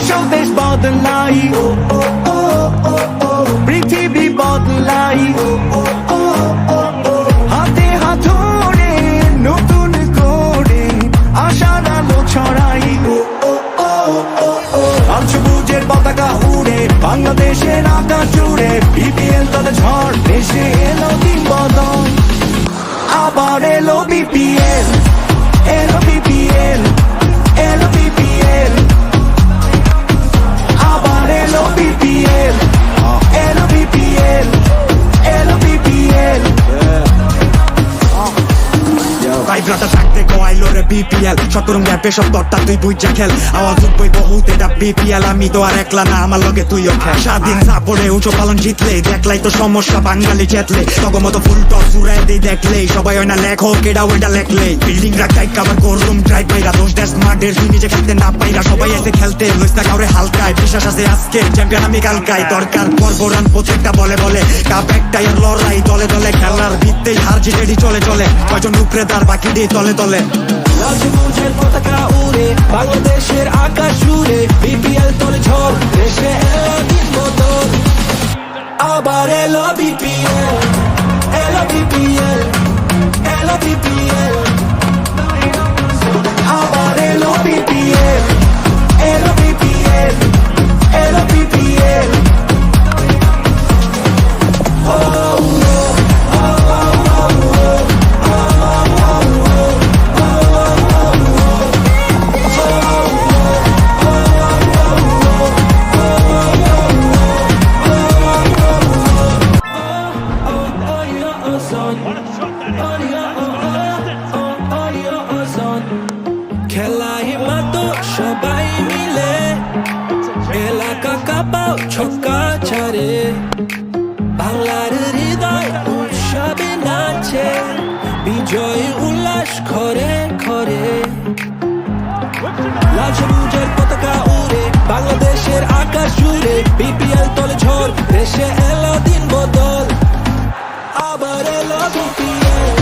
স্বদেশ বদলাই, পৃথিবী বদলাই, হাতে হাত ধরে নতুন করে আশার আলো ছড়াই। লাল সবুজের পতাকা উড়ে বাংলাদেশের আকাশ জুড়ে, বিপিএল দলে ঝড় দেশে এলো দিন বদল। আবার এলো বিপিএল, এলো বিপিএল, এলো বিপিএল, আবার এলো বিপিএল, এলো বিপিএল, এলো বিপিএল। ভাইব্রাটা থাকতে গোয়াইলো রে বিপিএল, শতরং র্যাপে সব তরটা তুই বুঝা খেল। আওয়াজ উঠবই বহুত এটা বিপিএল, আমি তো আর একলা না, আমার লগে তুইও খেল। স্বাধীন সাপড়ে উঁচু পালন জিতলে, দেখলাই তো সমস্যা বাঙালি চেতলে। তগমতো ফুল টস উড়াই দেই দেখলেই, সবাই হয় না লেখক এটা ওইটা লেখলেই। বিল্ডিং রাখাই কাবার করলুম ড্রাইভ পাইরা, দোষ দেশ মাঠের নিজে খেলতে না পাইরা। সবাই এসে খেলতে লইস না কাউরে হালকায়, বিশ্বাস আছে আজকে চ্যাম্পিয়ন আমি কালকায়। দরকার পর্ব রান প্রত্যেকটা বলে বলে, কাপ একটাই লড়াই দলে দলে। খেলার ভিত্তেই হার জিতেডি চলে চলে, কয়জন উপরে তার বাকি দিয়ে তলে তলে। লাল সবুজের পতাকা উড়ে বাংলাদেশের আকাশ জুড়ে, বিপিএল তলে ঝড় দেশে এলো দিন বদল। আবার এলো বিপিএল, এলো বিপিএল, এলো বিপিএল, আবার এলো বিপিএল, এলো বিপিএল, এলো বিপিএল। খেলায় মাতো সবাই মিলে, এলাকা কাঁপাও ছক্কা ছাড়ে। বাংলার হৃদয় উৎসবে নাচে, বিজয় উল্লাস ঘরে ঘরে। লাল সবুজের পতাকা উড়ে বাংলাদেশের আকাশ জুড়ে, বিপিএল তলে ঝড় দেশে এলো দিন বদল। আবার এলো বিপিএল।